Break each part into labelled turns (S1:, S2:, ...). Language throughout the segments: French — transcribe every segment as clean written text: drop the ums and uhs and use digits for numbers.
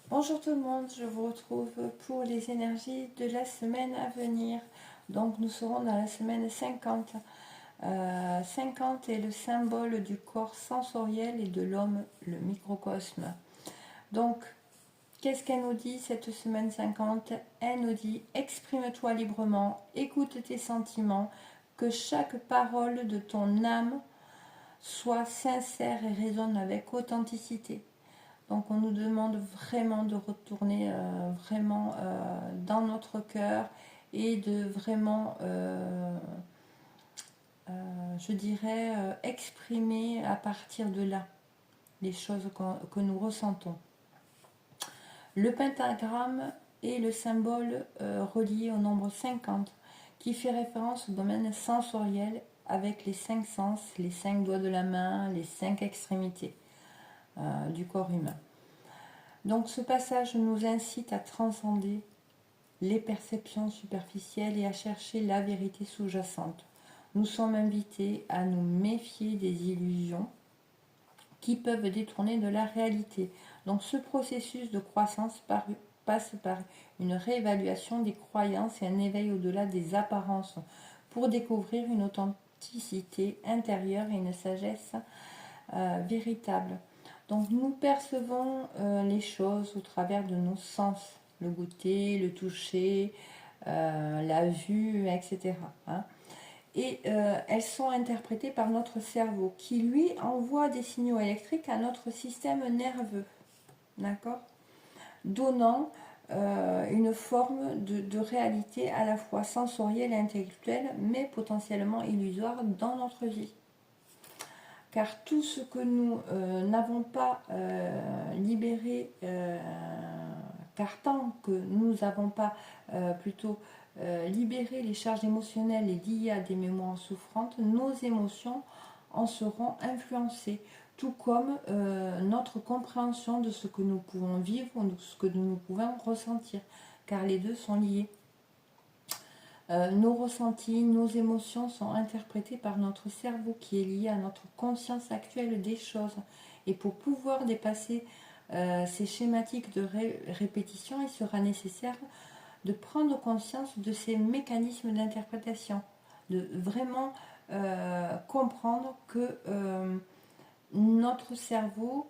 S1: Bonjour tout le monde, je vous retrouve pour les énergies de la semaine à venir. Donc nous serons dans la semaine 50. 50 est le symbole du corps sensoriel et de l'homme, le microcosme. Donc, qu'est-ce qu'elle nous dit cette semaine 50? Elle nous dit exprime-toi librement, écoute tes sentiments, que chaque parole de ton âme soit sincère et résonne avec authenticité. Donc on nous demande vraiment de retourner dans notre cœur et de vraiment, je dirais, exprimer à partir de là les choses que nous ressentons. Le pentagramme est le symbole relié au nombre 50 qui fait référence au domaine sensoriel avec les 5 sens, les 5 doigts de la main, les 5 extrémités du corps humain. Donc ce passage nous incite à transcender les perceptions superficielles et à chercher la vérité sous-jacente. Nous sommes invités à nous méfier des illusions qui peuvent détourner de la réalité. Donc ce processus de croissance passe par une réévaluation des croyances et un éveil au-delà des apparences pour découvrir une authenticité intérieure et une sagesse véritable. Donc nous percevons les choses au travers de nos sens, le goûter, le toucher, la vue, etc. Et elles sont interprétées par notre cerveau qui lui envoie des signaux électriques à notre système nerveux, d'accord, donnant une forme de réalité à la fois sensorielle et intellectuelle, mais potentiellement illusoire dans notre vie. Car tout ce que nous n'avons pas libéré, car tant que nous n'avons pas plutôt libéré les charges émotionnelles liées à des mémoires souffrantes, nos émotions en seront influencées, tout comme notre compréhension de ce que nous pouvons vivre ou de ce que nous pouvons ressentir, car les deux sont liés. Nos ressentis, nos émotions sont interprétés par notre cerveau qui est lié à notre conscience actuelle des choses. Et pour pouvoir dépasser ces schématiques de répétition, il sera nécessaire de prendre conscience de ces mécanismes d'interprétation, de vraiment comprendre que notre cerveau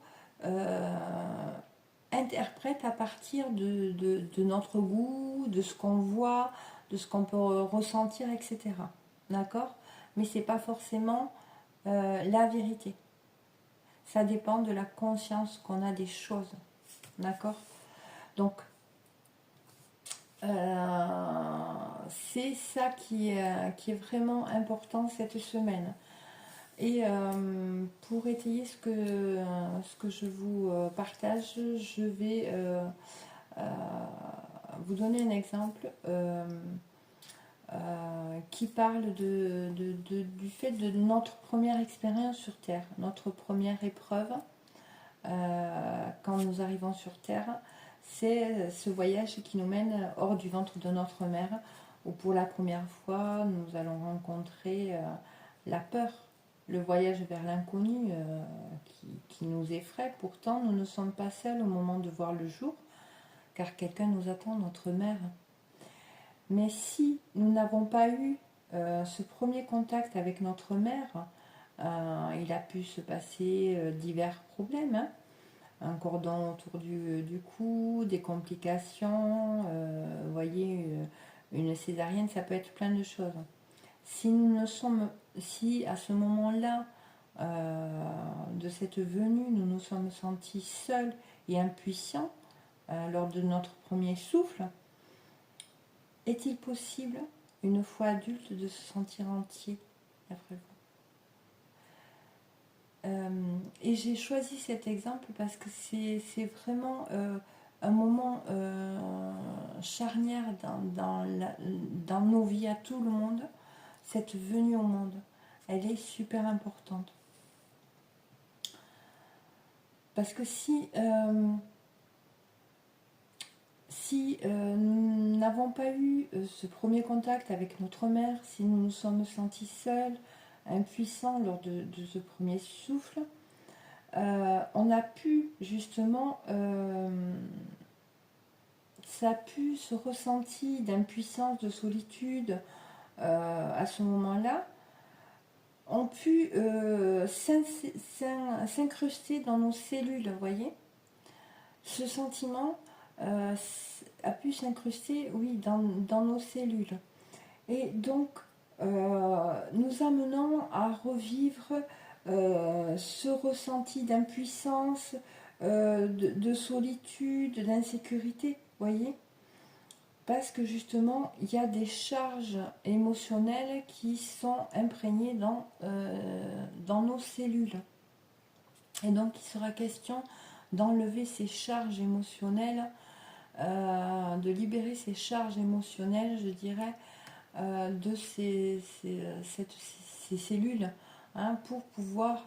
S1: interprète à partir de notre goût, de ce qu'on voit, de ce qu'on peut ressentir, etc. D'accord? Mais c'est pas forcément la vérité. Ça dépend de la conscience qu'on a des choses. D'accord? Donc, c'est ça qui est vraiment important cette semaine. Et pour étayer ce que je vous partage, je vais vous donner un exemple qui parle du fait de notre première expérience sur Terre, notre première épreuve quand nous arrivons sur Terre. C'est ce voyage qui nous mène hors du ventre de notre mère, où pour la première fois nous allons rencontrer la peur, le voyage vers l'inconnu qui nous effraie. Pourtant, nous ne sommes pas seuls au moment de voir le jour, car quelqu'un nous attend, notre mère. Mais si nous n'avons pas eu ce premier contact avec notre mère, il a pu se passer divers problèmes. Un cordon autour du cou, des complications, vous voyez, une césarienne, ça peut être plein de choses. Si à ce moment-là de cette venue, nous nous sommes sentis seuls et impuissants lors de notre premier souffle, est-il possible, une fois adulte, de se sentir entier d'après vous? Et j'ai choisi cet exemple parce que c'est vraiment un moment charnière dans nos vies à tout le monde. Cette venue au monde, elle est super importante. Parce que si nous n'avons pas eu ce premier contact avec notre mère, si nous nous sommes sentis seuls, impuissants lors de ce premier souffle, on a pu justement ça a pu se ressentir d'impuissance, de solitude à ce moment-là, ont pu s'incruster dans nos cellules, vous voyez. Ce sentiment a pu s'incruster, oui, dans nos cellules. Et donc, nous amenons à revivre ce ressenti d'impuissance, de solitude, d'insécurité, voyez, parce que justement, il y a des charges émotionnelles qui sont imprégnées dans nos cellules. Et donc, il sera question d'enlever ces charges émotionnelles, de libérer ces charges émotionnelles, je dirais, de ces cellules, hein, pour pouvoir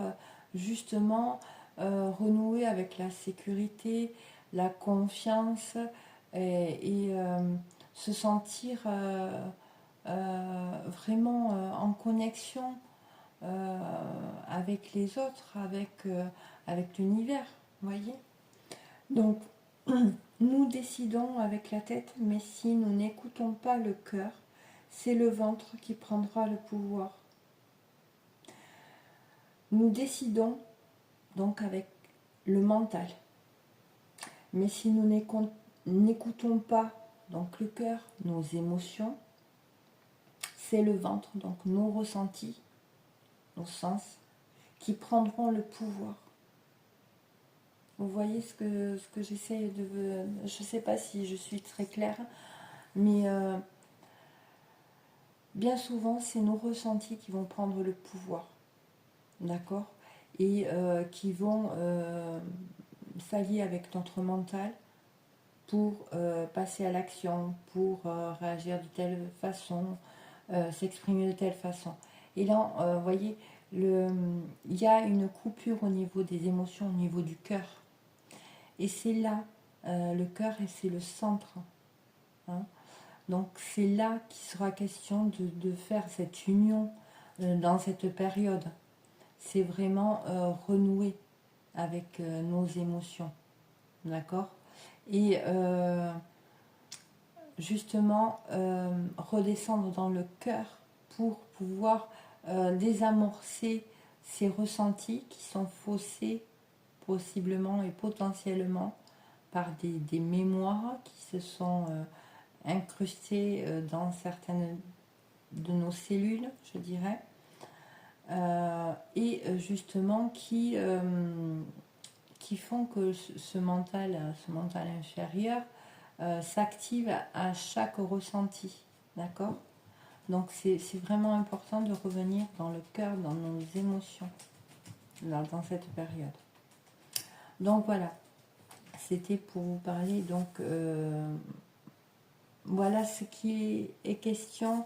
S1: justement renouer avec la sécurité, la confiance et se sentir vraiment en connexion avec les autres, avec l'univers, voyez. Donc, nous décidons avec la tête, mais si nous n'écoutons pas le cœur, c'est le ventre qui prendra le pouvoir. Nous décidons donc avec le mental. Mais si nous n'écoutons pas donc le cœur, nos émotions, c'est le ventre, donc nos ressentis, nos sens, qui prendront le pouvoir. Vous voyez ce que j'essaie de... Je ne sais pas si je suis très claire, mais bien souvent, c'est nos ressentis qui vont prendre le pouvoir. D'accord? Et qui vont s'allier avec notre mental pour passer à l'action, pour réagir de telle façon, s'exprimer de telle façon. Et là, vous voyez, il y a une coupure au niveau des émotions, au niveau du cœur. Et c'est là, le cœur, et c'est le centre. Hein. Donc c'est là qu'il sera question de faire cette union dans cette période. C'est vraiment renouer avec nos émotions. D'accord? Et justement redescendre dans le cœur pour pouvoir désamorcer ces ressentis qui sont faussés possiblement et potentiellement par des mémoires qui se sont incrustées dans certaines de nos cellules, je dirais, et justement qui font que ce mental inférieur s'active à chaque ressenti, d'accord? Donc c'est vraiment important de revenir dans le cœur, dans nos émotions, dans cette période. Donc voilà, c'était pour vous parler, donc voilà ce qui est question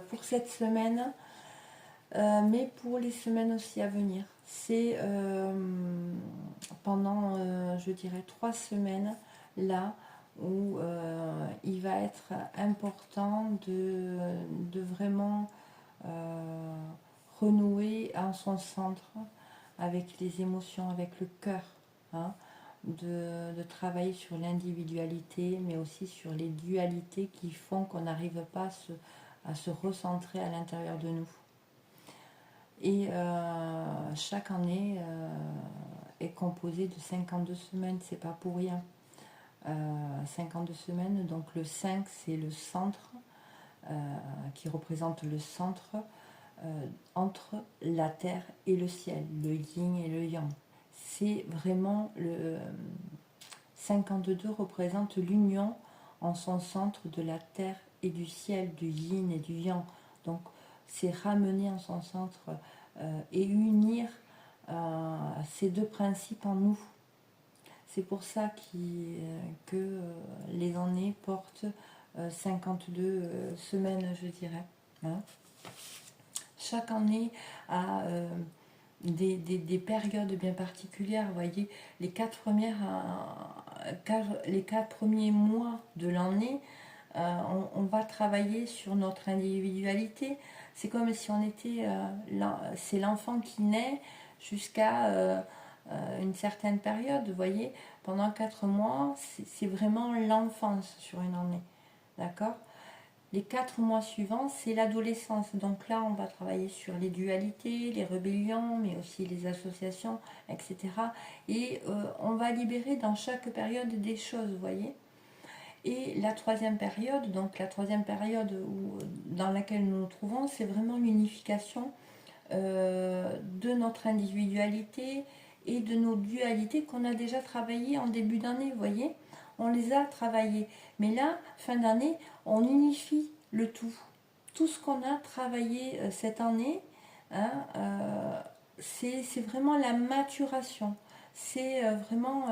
S1: pour cette semaine, mais pour les semaines aussi à venir. C'est pendant, je dirais, 3 semaines, là, où il va être important de vraiment renouer en son centre avec les émotions, avec le cœur, hein, de travailler sur l'individualité, mais aussi sur les dualités qui font qu'on n'arrive pas à se recentrer à l'intérieur de nous. Et chaque année est composée de 52 semaines, c'est pas pour rien. 52 semaines, donc le 5 c'est le centre, qui représente le centre entre la terre et le ciel, le yin et le yang. C'est vraiment le 52 représente l'union en son centre de la terre et du ciel, du yin et du yang. Donc c'est ramener en son centre et unir ces deux principes en nous. C'est pour ça que les années portent 52 semaines, je dirais. Hein. Chaque année a des périodes bien particulières. Vous voyez, les 4 premiers mois de l'année, on va travailler sur notre individualité. C'est comme si on était... c'est l'enfant qui naît jusqu'à une certaine période, vous voyez, pendant 4 mois, c'est vraiment l'enfance sur une année, d'accord? Les 4 mois suivants, c'est l'adolescence. Donc là, on va travailler sur les dualités, les rébellions, mais aussi les associations, etc. Et on va libérer dans chaque période des choses, vous voyez. Et la troisième période, donc la troisième période dans laquelle nous nous trouvons, c'est vraiment l'unification de notre individualité et de nos dualités qu'on a déjà travaillées en début d'année, vous voyez. On les a travaillées. Mais là, fin d'année, on unifie le tout. Tout ce qu'on a travaillé cette année, hein, c'est vraiment la maturation. C'est vraiment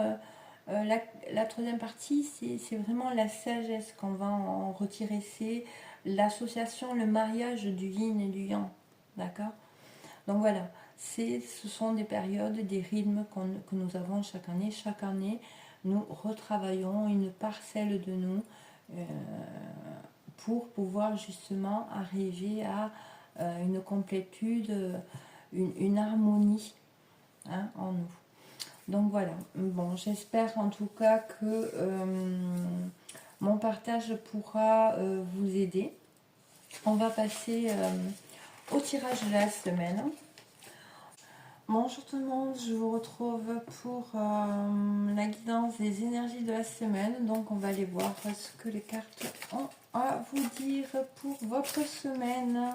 S1: la troisième partie, c'est vraiment la sagesse qu'on va en retirer. C'est l'association, le mariage du yin et du yang. D'accord? Donc voilà, ce sont des périodes, des rythmes que nous avons chaque année. Chaque année, nous retravaillons une parcelle de nous pour pouvoir justement arriver à une complétude, une harmonie, hein, en nous. Donc voilà, bon, j'espère en tout cas que mon partage pourra vous aider. On va passer au tirage de la semaine. Bonjour tout le monde, je vous retrouve pour la guidance des énergies de la semaine. Donc on va aller voir ce que les cartes ont à vous dire pour votre semaine.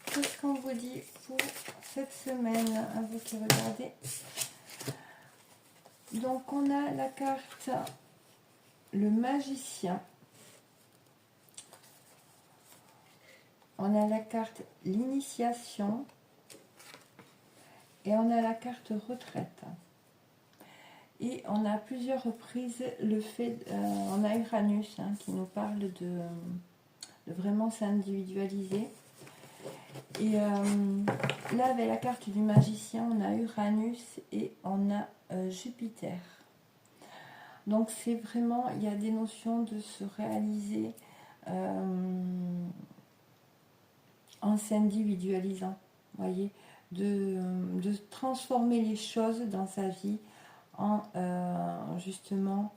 S1: Qu'est-ce qu'on vous dit pour cette semaine, à vous qui regardez? Donc on a la carte le magicien. On a la carte l'initiation. Et on a la carte retraite. Et on a à plusieurs reprises le fait, on a Uranus hein, qui nous parle de vraiment s'individualiser. Et là, avec la carte du magicien, on a Uranus et on a Jupiter. Donc c'est vraiment, il y a des notions de se réaliser en s'individualisant, voyez, de transformer les choses dans sa vie en justement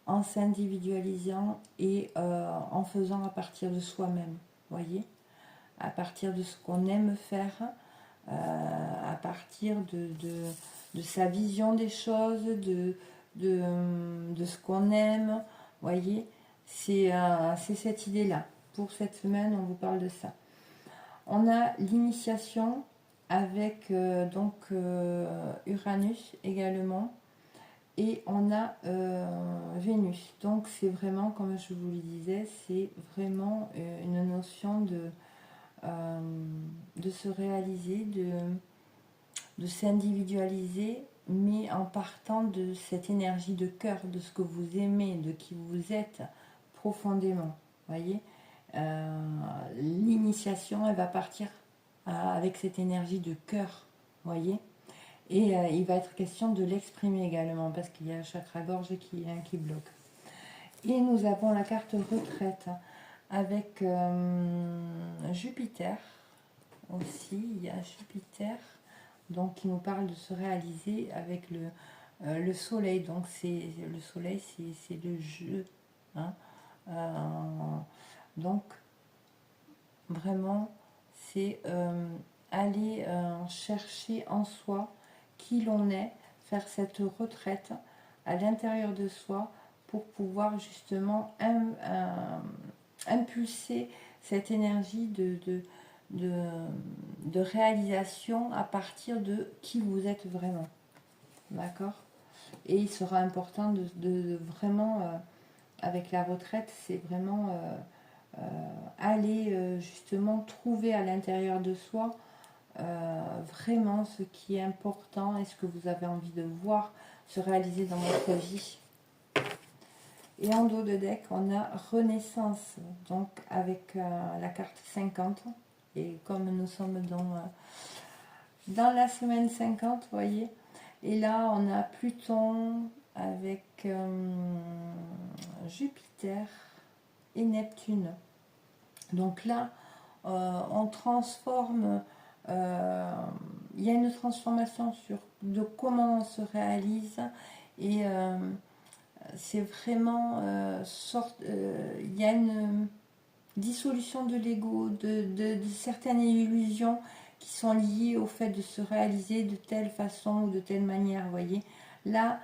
S1: en s'individualisant et en faisant à partir de soi-même, voyez, à partir de ce qu'on aime faire, à partir de sa vision des choses, de ce qu'on aime, voyez, c'est cette idée-là. Pour cette semaine, on vous parle de ça. On a l'initiation avec donc Uranus également. Et on a Vénus. Donc c'est vraiment, comme je vous le disais, c'est vraiment une notion de se réaliser, de s'individualiser, mais en partant de cette énergie de cœur, de ce que vous aimez, de qui vous êtes profondément. Voyez, l'initiation, elle va partir avec cette énergie de cœur, voyez. Et il va être question de l'exprimer également, parce qu'il y a un chakra-gorge qui bloque. Et nous avons la carte retraite avec Jupiter aussi. Il y a Jupiter donc, qui nous parle de se réaliser avec le soleil. Donc le soleil, c'est le jeu. Hein. Donc vraiment, c'est aller chercher en soi qui l'on est, faire cette retraite à l'intérieur de soi pour pouvoir justement impulser cette énergie de réalisation à partir de qui vous êtes vraiment. D'accord? Et il sera important de vraiment, avec la retraite, c'est vraiment aller justement trouver à l'intérieur de soi vraiment ce qui est important et ce que vous avez envie de voir se réaliser dans votre vie. Et en dos de deck, on a Renaissance, donc avec la carte 50. Et comme nous sommes dans la semaine 50, vous voyez. Et là, on a Pluton avec Jupiter et Neptune. Donc là, on transforme il y a une transformation de comment on se réalise et c'est vraiment il y a une dissolution de l'ego, de certaines illusions qui sont liées au fait de se réaliser de telle façon ou de telle manière, vous voyez. Là,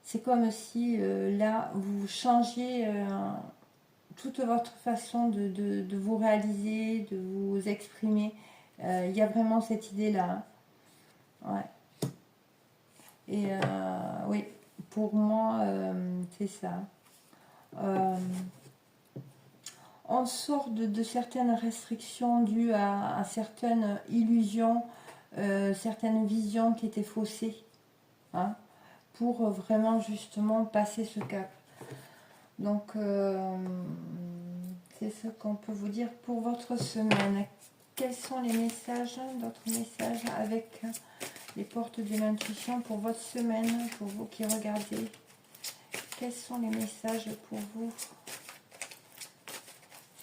S1: c'est comme si là, vous changiez toute votre façon de vous réaliser, de vous exprimer. Il y a vraiment cette idée-là. Hein. Ouais. Et oui, pour moi, c'est ça. On sort de certaines restrictions dues à certaines illusions, certaines visions qui étaient faussées, hein, pour vraiment justement passer ce cap. Donc, c'est ce qu'on peut vous dire pour votre semaine. Quels sont les messages, d'autres messages avec les portes de l'intuition pour votre semaine, pour vous qui regardez? Quels sont les messages pour vous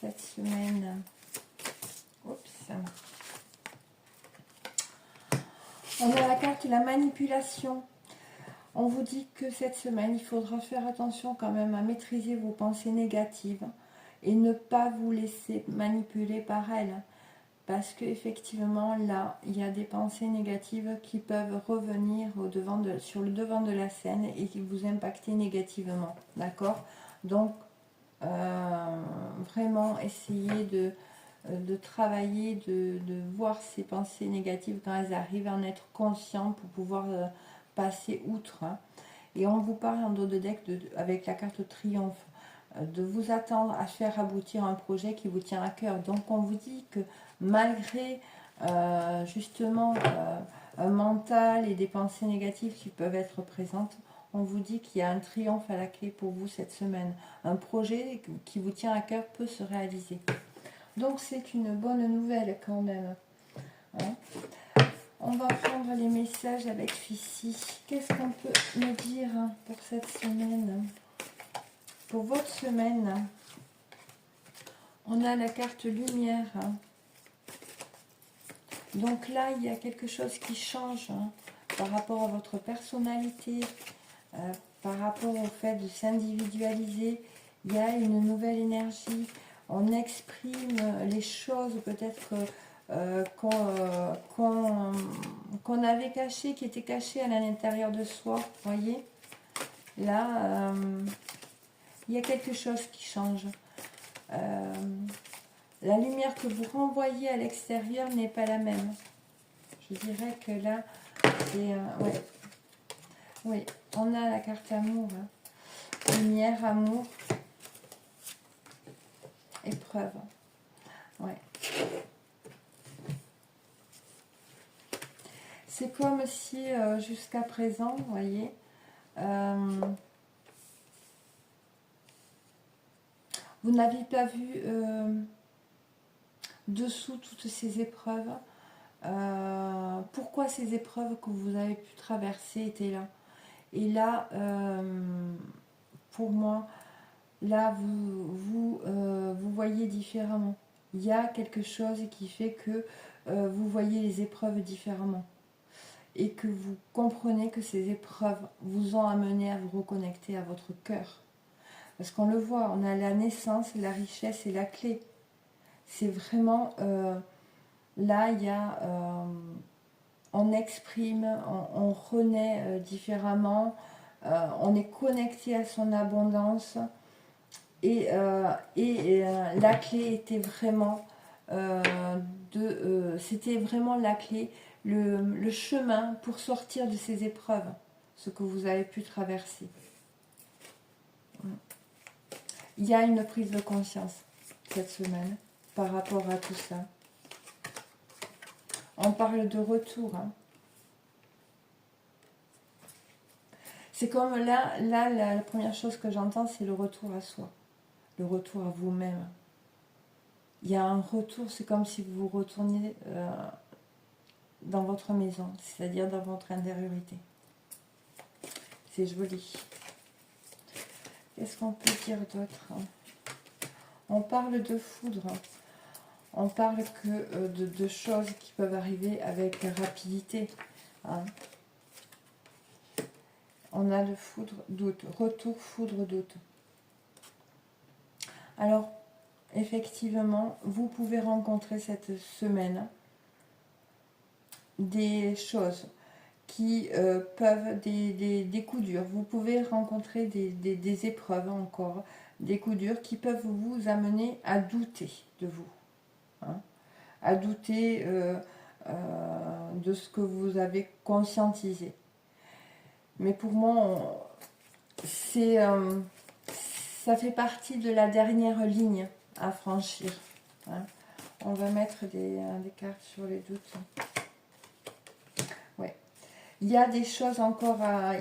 S1: cette semaine? Oups. On a la carte la manipulation. On vous dit que cette semaine, il faudra faire attention quand même à maîtriser vos pensées négatives et ne pas vous laisser manipuler par elles. Parce qu'effectivement, là, il y a des pensées négatives qui peuvent revenir sur le devant de la scène et qui vous impacter négativement. D'accord? Donc, vraiment, essayez de travailler, de voir ces pensées négatives quand elles arrivent, en être conscient pour pouvoir passer outre. Hein. Et on vous parle en dos de deck avec la carte triomphe de vous attendre à faire aboutir un projet qui vous tient à cœur. Donc on vous dit que malgré justement un mental et des pensées négatives qui peuvent être présentes, on vous dit qu'il y a un triomphe à la clé pour vous cette semaine. Un projet qui vous tient à cœur peut se réaliser. Donc c'est une bonne nouvelle quand même. Hein. On va prendre les messages avec Fici. Qu'est-ce qu'on peut me dire pour cette semaine? Pour votre semaine, on a la carte lumière. Donc là, il y a quelque chose qui change par rapport à votre personnalité, par rapport au fait de s'individualiser. Il y a une nouvelle énergie. On exprime les choses peut-être qu'on avait cachées, qui étaient cachées à l'intérieur de soi. Vous voyez? Là, il y a quelque chose qui change. La lumière que vous renvoyez à l'extérieur n'est pas la même. Je dirais que là, c'est... ouais. Oui, on a la carte amour. Hein. Lumière, amour, épreuve. Ouais. C'est comme si, jusqu'à présent, vous voyez, vous n'aviez pas vu dessous toutes ces épreuves. Pourquoi ces épreuves que vous avez pu traverser étaient là? Et là, pour moi, là, vous voyez différemment. Il y a quelque chose qui fait que vous voyez les épreuves différemment. Et que vous comprenez que ces épreuves vous ont amené à vous reconnecter à votre cœur. Parce qu'on le voit, on a la naissance, la richesse et la clé. C'est vraiment... là, il y a... on exprime, on renaît différemment, on est connecté à son abondance. Et la clé était vraiment... c'était vraiment la clé, le chemin pour sortir de ces épreuves, ce que vous avez pu traverser. Il y a une prise de conscience cette semaine par rapport à tout ça. On parle de retour. Hein. C'est comme là, la première chose que j'entends, c'est le retour à soi. Le retour à vous-même. Il y a un retour, c'est comme si vous retourniez dans votre maison, c'est-à-dire dans votre intériorité. C'est joli. Qu'est-ce qu'on peut dire d'autre? On parle de foudre. on parle que de choses qui peuvent arriver avec rapidité. Hein. On a le foudre, doute, retour, foudre, doute. Alors, effectivement, vous pouvez rencontrer cette semaine des choses qui peuvent, des coups durs. Vous pouvez rencontrer des épreuves encore, des coups durs qui peuvent vous amener à douter de vous. Hein, à douter de ce que vous avez conscientisé. Mais pour moi, ça fait partie de la dernière ligne à franchir. Hein. On va mettre des cartes sur les doutes. Ouais. Il y a des choses encore à...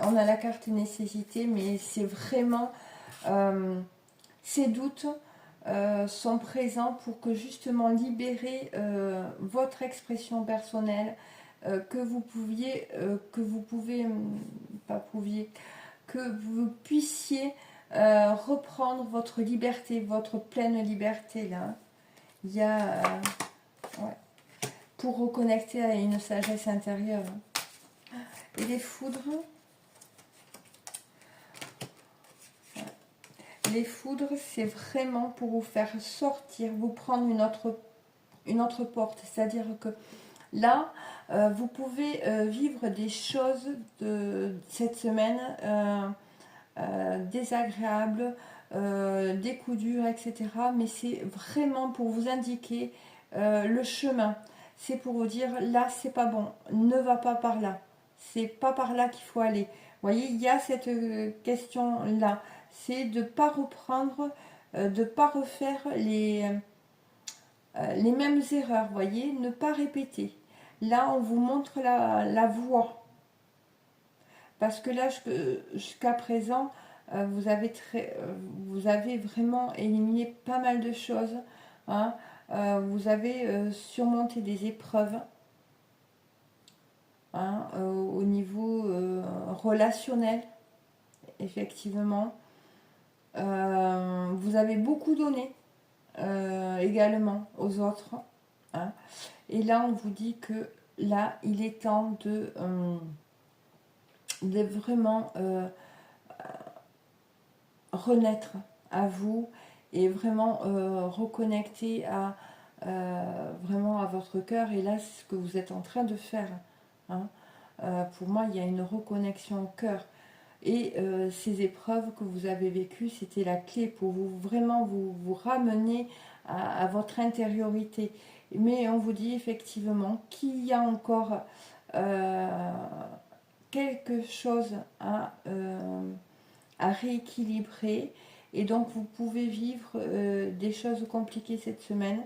S1: On a la carte nécessité, mais c'est vraiment... ces doutes sont présents pour que justement libérer votre expression personnelle, que vous puissiez reprendre votre liberté, votre pleine liberté là. Il y a ouais, pour reconnecter à une sagesse intérieure. Et les foudres. Les foudres, c'est vraiment pour vous faire sortir, vous prendre une autre porte. C'est-à-dire que là, vous pouvez vivre des choses de cette semaine désagréables, des coups durs, etc. Mais c'est vraiment pour vous indiquer le chemin. C'est pour vous dire, là, c'est pas bon, ne va pas par là. C'est pas par là qu'il faut aller. Vous voyez, il y a cette question-là. C'est de ne pas reprendre, de ne pas refaire les mêmes erreurs, vous voyez, ne pas répéter. Là, on vous montre la voie. Parce que là, jusqu'à présent, vous avez vraiment éliminé pas mal de choses. Hein. Vous avez surmonté des épreuves hein, au niveau relationnel, effectivement. Vous avez beaucoup donné également aux autres. Hein. Et là, on vous dit que là, il est temps de vraiment renaître à vous et vraiment reconnecter vraiment à votre cœur. Et là, c'est ce que vous êtes en train de faire. Hein. Pour moi, il y a une reconnexion au cœur. Et ces épreuves que vous avez vécues, c'était la clé pour vraiment vous ramener à votre intériorité. Mais on vous dit effectivement qu'il y a encore quelque chose à rééquilibrer. Et donc vous pouvez vivre des choses compliquées cette semaine,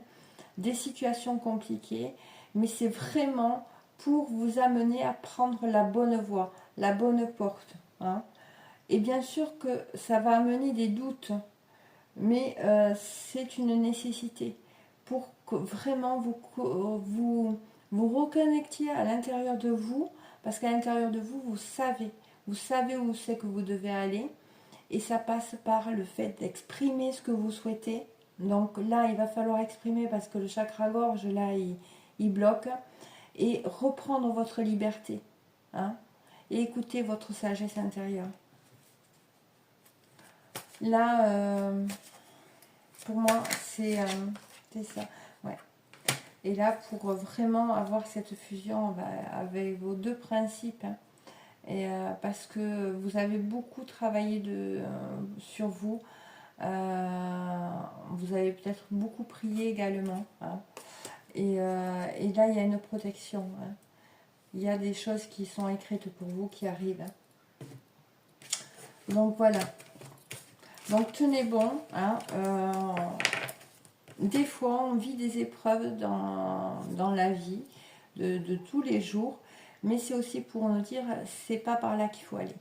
S1: des situations compliquées, mais c'est vraiment pour vous amener à prendre la bonne voie, la bonne porte. Hein. Et bien sûr que ça va amener des doutes, mais c'est une nécessité pour que vraiment vous reconnectiez à l'intérieur de vous, parce qu'à l'intérieur de vous, vous savez où c'est que vous devez aller, et ça passe par le fait d'exprimer ce que vous souhaitez. Donc là, il va falloir exprimer parce que le chakra gorge, là, il bloque, et reprendre votre liberté, hein, et écouter votre sagesse intérieure. Là, pour moi, c'est ça. Ouais. Et là, pour vraiment avoir cette fusion avec vos deux principes, hein, et, parce que vous avez beaucoup travaillé sur vous, vous avez peut-être beaucoup prié également. Hein, et là, il y a une protection. Hein. Il y a des choses qui sont écrites pour vous qui arrivent. Hein. Donc voilà. Donc tenez bon. Hein, des fois, on vit des épreuves dans la vie de tous les jours, mais c'est aussi pour nous dire c'est pas par là qu'il faut aller.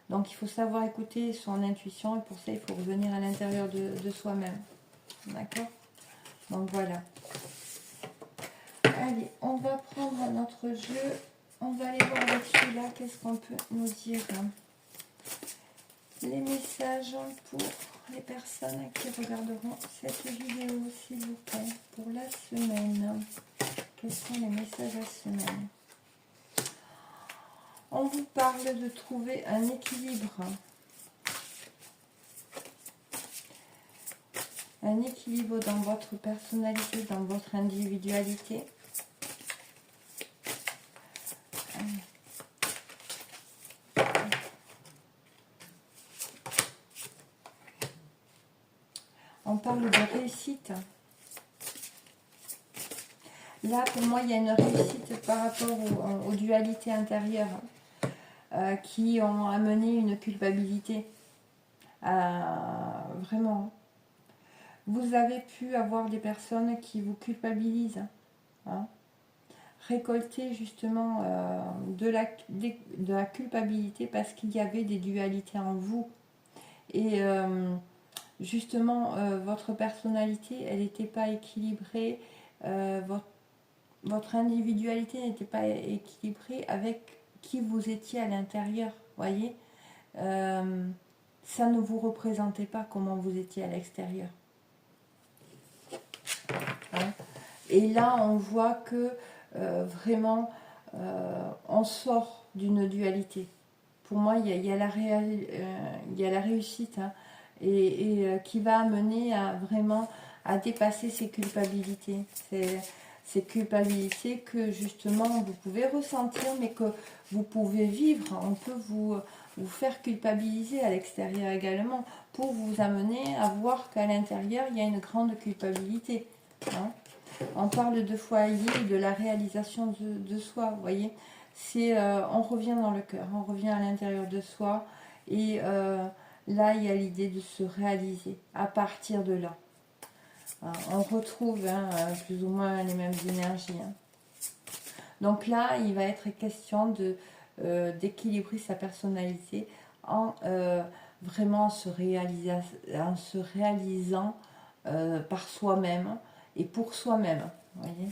S1: Donc il faut savoir écouter son intuition, et pour ça il faut revenir à l'intérieur de soi-même. D'accord? Donc voilà. Allez, on va prendre notre jeu. On va aller voir avec celui-là qu'est-ce qu'on peut nous dire. Les messages pour les personnes qui regarderont cette vidéo, s'il vous plaît, pour la semaine. Quels sont les messages à semaine? On vous parle de trouver un équilibre. Un équilibre dans votre personnalité, dans votre individualité. On parle de réussite. Là, pour moi, il y a une réussite par rapport aux dualités intérieures qui ont amené une culpabilité. Vraiment. Vous avez pu avoir des personnes qui vous culpabilisent. Hein, récolter justement de la culpabilité parce qu'il y avait des dualités en vous. Et justement, votre personnalité, elle n'était pas équilibrée. Votre individualité n'était pas équilibrée avec qui vous étiez à l'intérieur. Voyez, ça ne vous représentait pas comment vous étiez à l'extérieur. Hein, et là, on voit que vraiment, on sort d'une dualité. Pour moi, il y a la réussite hein, et qui va amener à vraiment à dépasser ces culpabilités. Ces culpabilités que justement vous pouvez ressentir, mais que vous pouvez vivre. On peut vous faire culpabiliser à l'extérieur également pour vous amener à voir qu'à l'intérieur, il y a une grande culpabilité. Hein. On parle de foyer et de la réalisation de soi, vous voyez. On revient dans le cœur, on revient à l'intérieur de soi. Et là, il y a l'idée de se réaliser à partir de là. On retrouve hein, plus ou moins les mêmes énergies. Hein. Donc là, il va être question d'équilibrer sa personnalité en vraiment se réalisant par soi-même et pour soi-même. Voyez.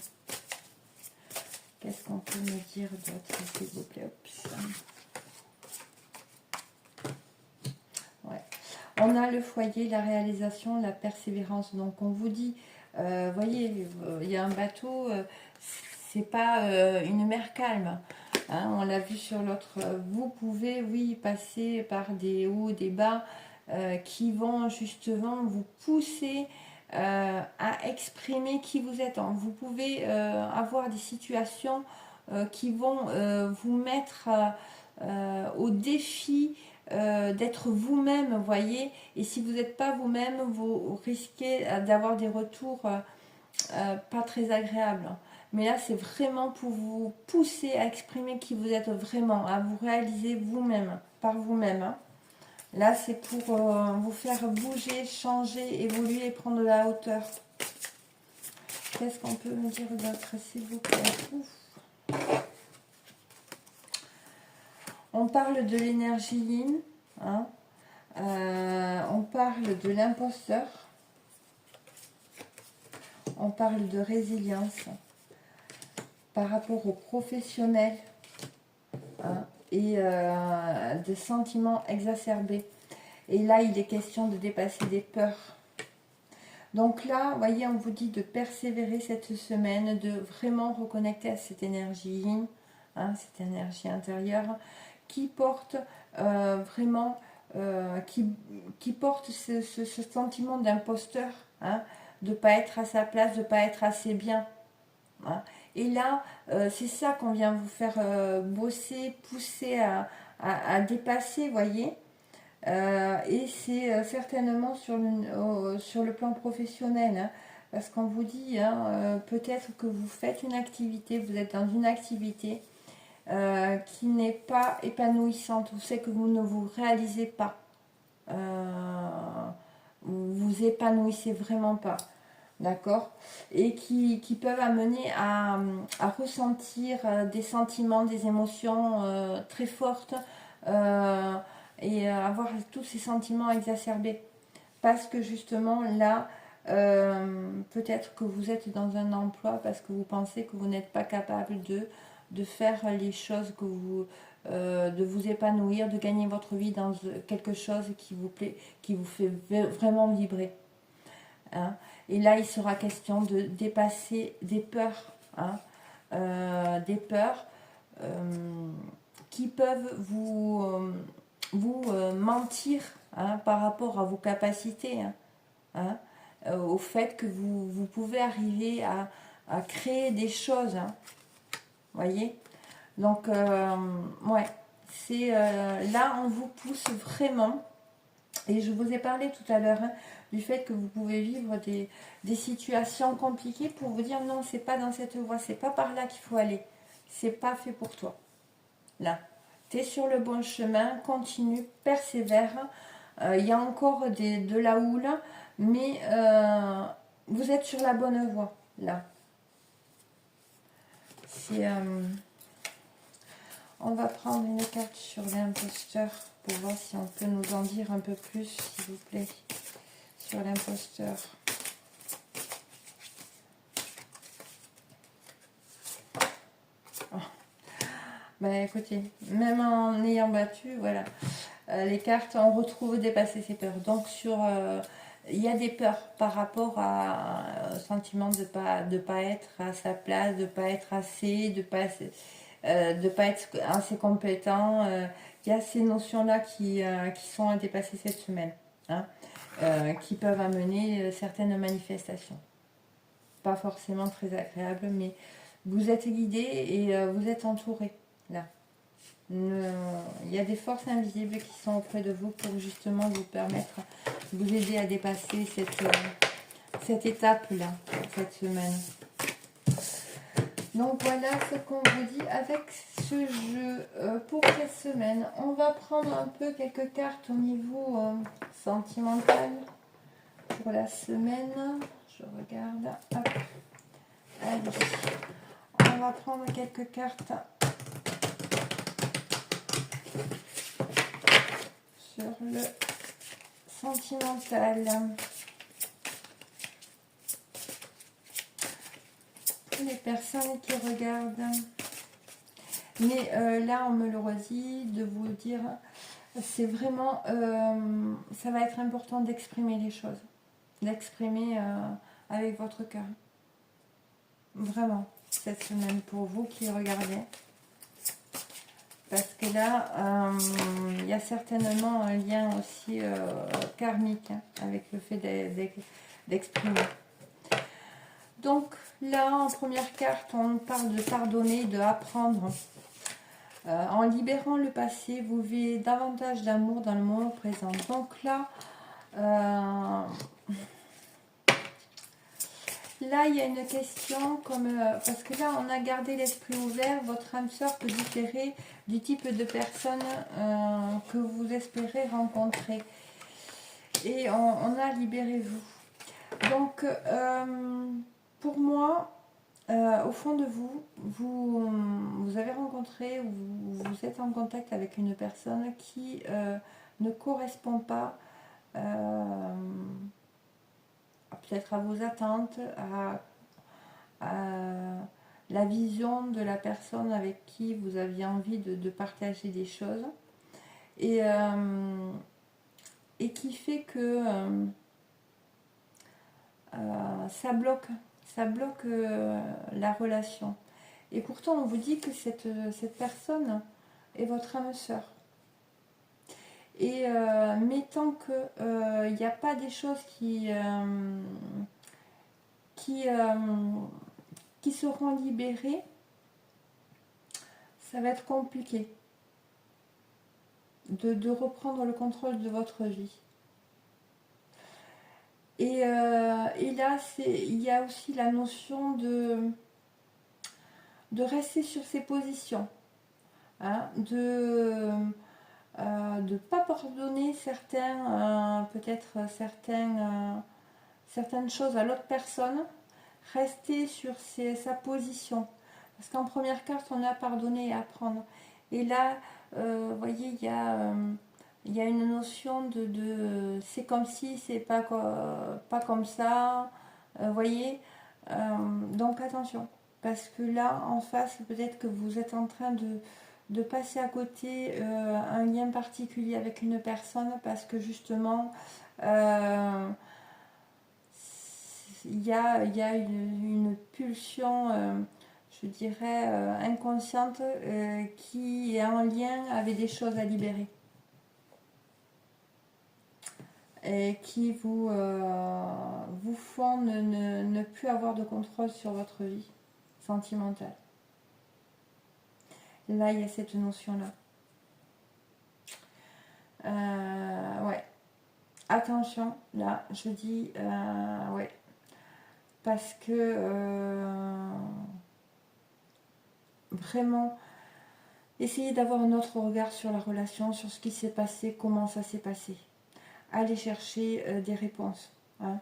S1: Qu'est-ce qu'on peut me dire d'autre, s'il vous plaît? Ouais. On a le foyer, la réalisation, la persévérance. Donc on vous dit, voyez, il y a un bateau, c'est pas une mer calme. Hein, on l'a vu sur l'autre. Vous pouvez, oui, passer par des hauts, des bas qui vont justement vous pousser à exprimer qui vous êtes. Vous pouvez avoir des situations qui vont vous mettre au défi d'être vous-même, vous voyez. Et si vous n'êtes pas vous-même, vous risquez d'avoir des retours pas très agréables. Mais là, c'est vraiment pour vous pousser à exprimer qui vous êtes vraiment, à vous réaliser vous-même, par vous-même. Hein. Là, c'est pour vous faire bouger, changer, évoluer et prendre de la hauteur. Qu'est-ce qu'on peut me dire d'autre, s'il vous plaît? Ouf. On parle de l'énergie yin. Hein. On parle de l'imposteur. On parle de résilience par rapport aux professionnels. Hein. Et de sentiments exacerbés. Et là, il est question de dépasser des peurs. Donc là, vous voyez, on vous dit de persévérer cette semaine, de vraiment reconnecter à cette énergie yin, hein, cette énergie intérieure, qui porte vraiment, qui porte ce sentiment d'imposteur, hein, de ne pas être à sa place, de ne pas être assez bien. Hein. Et là, c'est ça qu'on vient vous faire bosser, pousser à dépasser, vous voyez. Et c'est certainement sur le plan professionnel. Hein, parce qu'on vous dit, hein, peut-être que vous faites une activité, vous êtes dans une activité qui n'est pas épanouissante. Vous savez que vous ne vous réalisez pas. Vous vous épanouissez vraiment pas. D'accord, et qui peuvent amener à ressentir des sentiments, des émotions très fortes et avoir tous ces sentiments exacerbés. Parce que justement là, peut-être que vous êtes dans un emploi parce que vous pensez que vous n'êtes pas capable de faire les choses de vous épanouir, de gagner votre vie dans quelque chose qui vous plaît, qui vous fait vraiment vibrer. Hein. Et là, il sera question de dépasser des peurs, hein, des peurs qui peuvent vous mentir, hein, par rapport à vos capacités, hein, hein, au fait que vous pouvez arriver à créer des choses, hein, voyez. Donc, ouais, c'est là, on vous pousse vraiment. Et je vous ai parlé tout à l'heure, hein, du fait que vous pouvez vivre des situations compliquées pour vous dire non, c'est pas dans cette voie, c'est pas par là qu'il faut aller, c'est pas fait pour toi. Là, tu es sur le bon chemin, continue, persévère. Il y a encore de la houle, mais vous êtes sur la bonne voie. Là, c'est. On va prendre une carte sur l'imposteur pour voir si on peut nous en dire un peu plus, s'il vous plaît, sur l'imposteur. Oh. Ben écoutez, même en ayant battu, voilà, les cartes, on retrouve dépasser ses peurs. Donc il y a des peurs par rapport au sentiment de pas être à sa place, de pas être assez, de pas être assez compétent. Il y a ces notions-là qui sont à dépasser cette semaine, hein, qui peuvent amener certaines manifestations. Pas forcément très agréables, mais vous êtes guidé et vous êtes entouré. Là. Il y a des forces invisibles qui sont auprès de vous pour justement vous permettre, vous aider à dépasser cette étape-là, cette semaine. Donc voilà ce qu'on vous dit avec ce jeu pour cette semaine. On va prendre un peu quelques cartes au niveau sentimental pour la semaine. Je regarde. Hop. Allez. On va prendre quelques cartes sur le sentimental. Les personnes qui regardent. Mais là, on me le redit de vous dire, c'est vraiment, ça va être important d'exprimer les choses, d'exprimer avec votre cœur. Vraiment, cette semaine pour vous qui regardez. Parce que là, il y a certainement un lien aussi karmique, hein, avec le fait d'exprimer. Donc là, en première carte, on parle de pardonner, de apprendre. En libérant le passé, vous vivez davantage d'amour dans le moment présent. Donc là, là, il y a une question, parce que là, on a gardé l'esprit ouvert. Votre âme sœur peut différer du type de personne que vous espérez rencontrer. Et on a libéré vous. Donc, pour moi, au fond de vous, vous avez rencontré ou vous êtes en contact avec une personne qui ne correspond pas peut-être à vos attentes, à la vision de la personne avec qui vous aviez envie de partager des choses. Et qui fait que ça bloque la relation. Et pourtant, on vous dit que cette personne est votre âme sœur. Et mais tant que il n'y a pas des choses qui seront libérées, ça va être compliqué de reprendre le contrôle de votre vie. Et là, il y a aussi la notion de rester sur ses positions, hein, de ne pas pardonner peut-être certaines choses à l'autre personne, rester sur sa position. Parce qu'en première carte, on a pardonné et apprendre. Et là, vous voyez, il y a une notion de c'est comme si, c'est pas comme ça. Voyez, donc attention. Parce que là, en face, peut-être que vous êtes en train de passer à côté un lien particulier avec une personne parce que justement il y a une pulsion, je dirais, inconsciente qui est en lien avec des choses à libérer et qui vous font ne plus avoir de contrôle sur votre vie sentimentale. Là, il y a cette notion-là. Ouais. Attention, là, je dis, ouais. Parce que vraiment, essayez d'avoir un autre regard sur la relation, sur ce qui s'est passé, comment ça s'est passé. Allez chercher des réponses. Hein,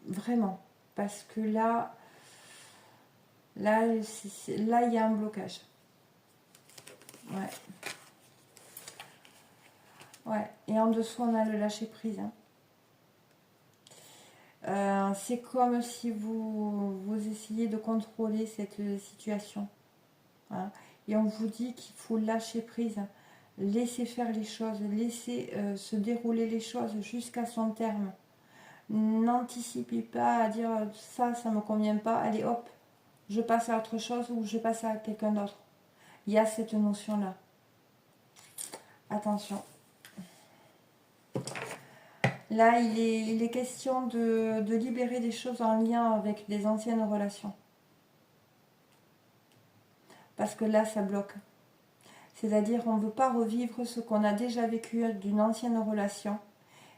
S1: vraiment. Parce que là, il y a un blocage. Ouais. Ouais. Et en dessous, on a le lâcher prise. Hein. C'est comme si vous essayez de contrôler cette situation. Hein. Et on vous dit qu'il faut lâcher prise, laisser faire les choses, laisser se dérouler les choses jusqu'à son terme. N'anticipez pas à dire ça ne me convient pas, allez hop, je passe à autre chose ou je passe à quelqu'un d'autre. Il y a cette notion-là. Attention. Là, il est question de libérer des choses en lien avec des anciennes relations. Parce que là, ça bloque. C'est-à-dire, on ne veut pas revivre ce qu'on a déjà vécu d'une ancienne relation.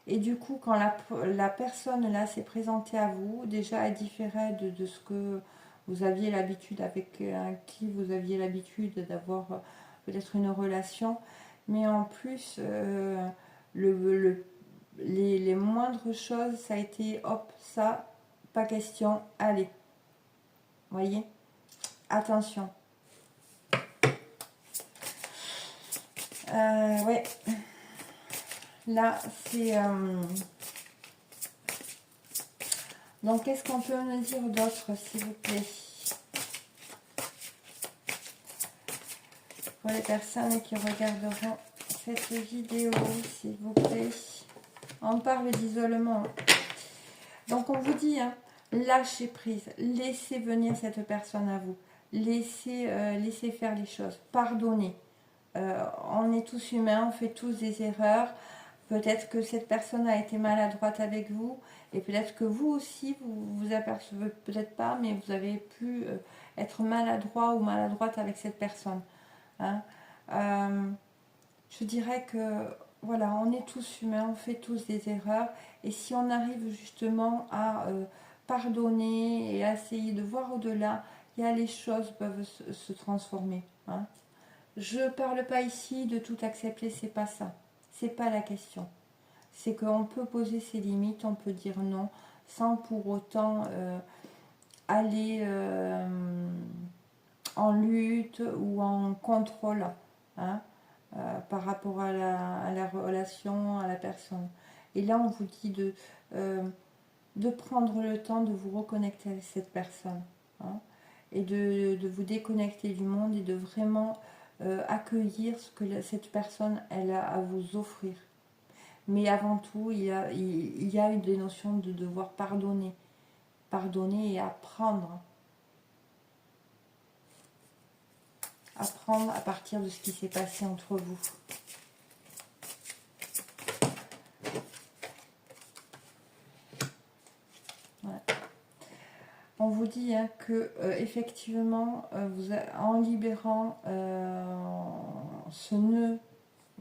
S1: Et du coup, quand la personne là s'est présentée à vous, déjà elle différait de ce que vous aviez l'habitude, avec qui vous aviez l'habitude d'avoir peut-être une relation. Mais en plus, les moindres choses, ça a été hop, ça, pas question, allez. Voyez, attention. Ouais. Là, c'est... Donc, qu'est-ce qu'on peut me dire d'autre, s'il vous plaît? Pour les personnes qui regarderont cette vidéo, s'il vous plaît. On parle d'isolement. Donc, on vous dit, hein, lâchez prise. Laissez venir cette personne à vous. Laissez faire les choses. Pardonnez. On est tous humains, on fait tous des erreurs. Peut-être que cette personne a été maladroite avec vous et peut-être que vous aussi, vous apercevez peut-être pas, mais vous avez pu être maladroit ou maladroite avec cette personne. Hein. Je dirais que voilà, on est tous humains, on fait tous des erreurs et si on arrive justement à pardonner et à essayer de voir au-delà, les choses peuvent se transformer. Hein. Je ne parle pas ici de tout accepter, c'est pas ça. C'est pas la question. C'est qu'on peut poser ses limites, on peut dire non, sans pour autant aller en lutte ou en contrôle hein, par rapport à la relation, à la personne. Et là, on vous dit de prendre le temps de vous reconnecter avec cette personne. Hein, et de vous déconnecter du monde et de vraiment accueillir ce que cette personne elle a à vous offrir. Mais avant tout, il y a des notions de devoir pardonner. Pardonner et apprendre. Apprendre à partir de ce qui s'est passé entre vous. Ouais. On vous dit hein, que effectivement, en libérant ce nœud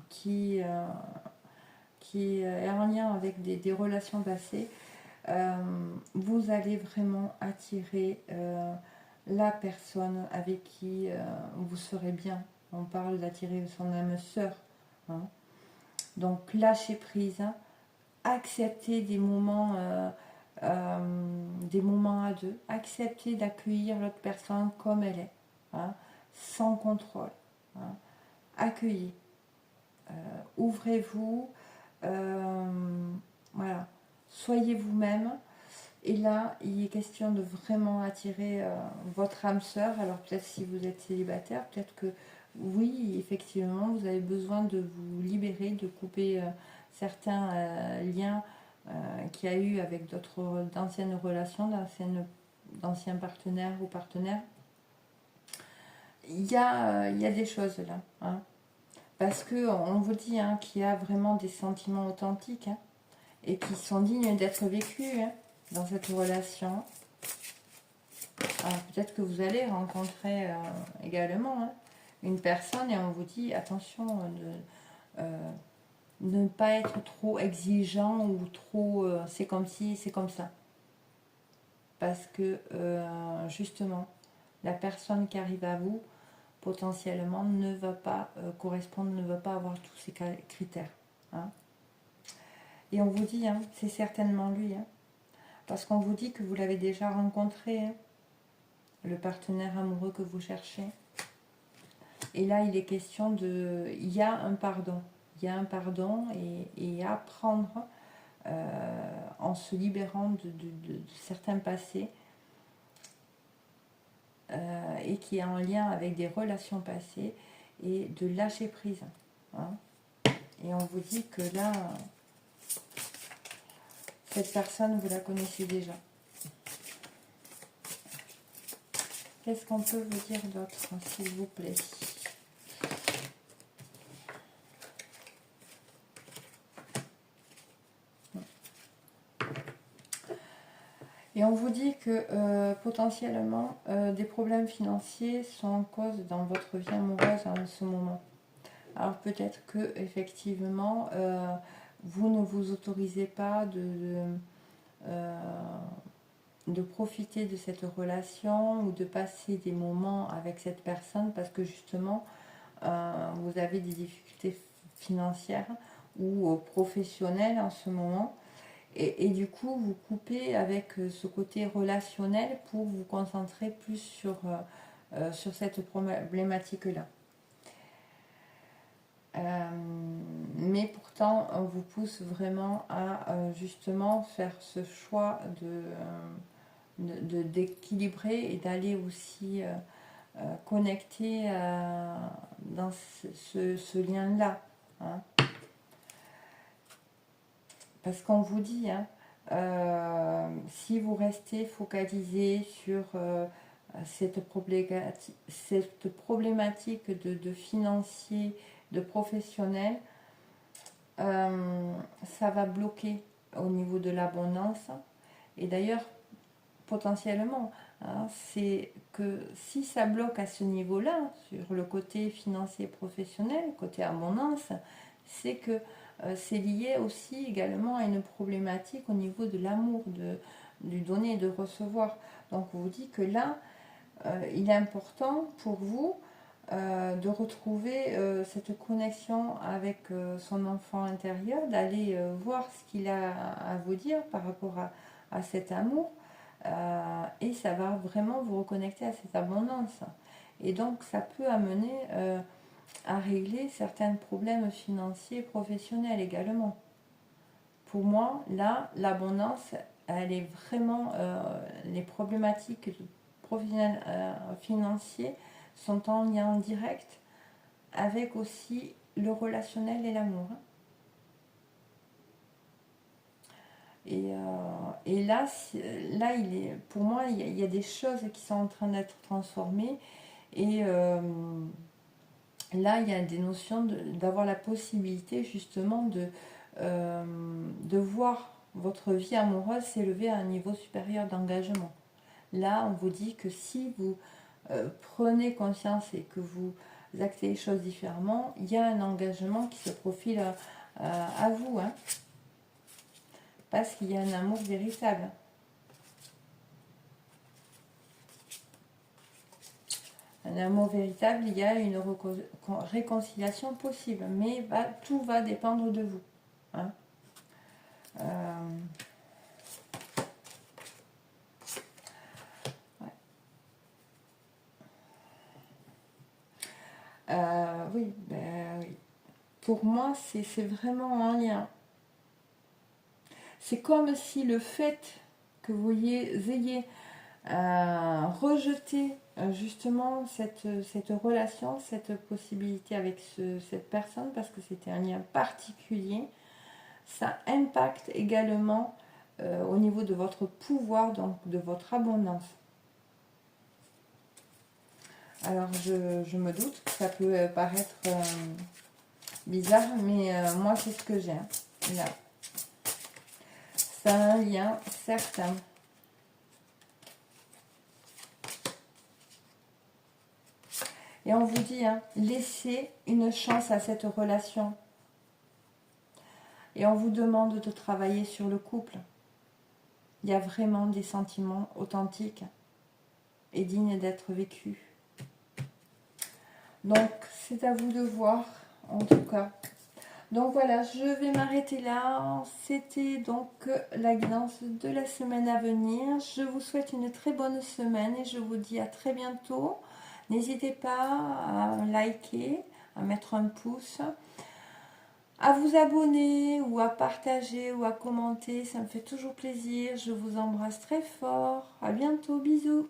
S1: qui est en lien avec des relations passées, vous allez vraiment attirer la personne avec qui vous serez bien. On parle d'attirer son âme sœur. Hein. Donc lâchez prise, hein. Acceptez des moments à deux, acceptez d'accueillir l'autre personne comme elle est, hein, sans contrôle. Hein. Accueillez, ouvrez-vous, voilà. Soyez vous-même, Et là, il est question de vraiment attirer votre âme sœur. Alors peut-être si vous êtes célibataire, peut-être que oui, effectivement, vous avez besoin de vous libérer, de couper certains liens qu'il y a eu avec d'autres d'anciennes relations, d'anciens partenaires ou partenaires. Il y a des choses là, hein. Parce qu'on vous dit hein, qu'il y a vraiment des sentiments authentiques hein, et qui sont dignes d'être vécus hein, dans cette relation. Alors peut-être que vous allez rencontrer également hein, une personne et on vous dit attention de ne pas être trop exigeant ou trop c'est comme si, c'est comme ça. Parce que justement, la personne qui arrive à vous, potentiellement, ne va pas correspondre, ne va pas avoir tous ces critères. Hein. Et on vous dit, hein, c'est certainement lui. Hein, parce qu'on vous dit que vous l'avez déjà rencontré, hein, le partenaire amoureux que vous cherchez. Et là, il est question de... Il y a un pardon. Il y a un pardon et à prendre en se libérant de certains passés et qui est en lien avec des relations passées et de lâcher prise. Hein. Et on vous dit que là, cette personne, vous la connaissez déjà. Qu'est-ce qu'on peut vous dire d'autre, s'il vous plaît? Et on vous dit que potentiellement, des problèmes financiers sont en cause dans votre vie amoureuse en ce moment. Alors peut-être que effectivement, vous ne vous autorisez pas de profiter de cette relation ou de passer des moments avec cette personne parce que justement, vous avez des difficultés financières ou professionnelles en ce moment. Et du coup, vous coupez avec ce côté relationnel pour vous concentrer plus sur cette problématique-là. Mais pourtant, on vous pousse vraiment à justement faire ce choix d'équilibrer et d'aller aussi connecter dans ce lien-là. Hein. Parce qu'on vous dit, hein, si vous restez focalisé sur cette problématique de financier, de professionnel, ça va bloquer au niveau de l'abondance. Et d'ailleurs, potentiellement, hein, c'est que si ça bloque à ce niveau-là, sur le côté financier professionnel, côté abondance, c'est que c'est lié aussi également à une problématique au niveau de l'amour, du donner et de recevoir. Donc on vous dit que là, il est important pour vous de retrouver cette connexion avec son enfant intérieur, d'aller voir ce qu'il a à vous dire par rapport à cet amour. Et ça va vraiment vous reconnecter à cette abondance. Et donc ça peut amener à régler certains problèmes financiers et professionnels également. Pour moi, là, l'abondance, elle est vraiment... les problématiques professionnelles financiers sont en lien direct avec aussi le relationnel et l'amour. Et là, pour moi, il y a des choses qui sont en train d'être transformées. Et là, il y a des notions d'avoir la possibilité justement de voir votre vie amoureuse s'élever à un niveau supérieur d'engagement. Là, on vous dit que si vous prenez conscience et que vous actez les choses différemment, il y a un engagement qui se profile à vous. Hein. Parce qu'il y a un amour véritable. Un amour véritable, il y a une réconciliation possible, mais tout va dépendre de vous. Hein. Ouais. Oui, oui. Pour moi, c'est vraiment en lien. C'est comme si le fait que vous ayez rejeté justement cette relation, cette possibilité avec cette personne, parce que c'était un lien particulier. Ça impacte également au niveau de votre pouvoir, donc de votre abondance. Alors je me doute que ça peut paraître bizarre, mais moi c'est ce que j'ai. Là. C'est un lien certain. Et on vous dit, hein, laissez une chance à cette relation. Et on vous demande de travailler sur le couple. Il y a vraiment des sentiments authentiques et dignes d'être vécus. Donc, c'est à vous de voir, en tout cas. Donc voilà, je vais m'arrêter là. C'était donc la guidance de la semaine à venir. Je vous souhaite une très bonne semaine et je vous dis à très bientôt. N'hésitez pas à liker, à mettre un pouce, à vous abonner ou à partager ou à commenter. Ça me fait toujours plaisir. Je vous embrasse très fort. À bientôt. Bisous.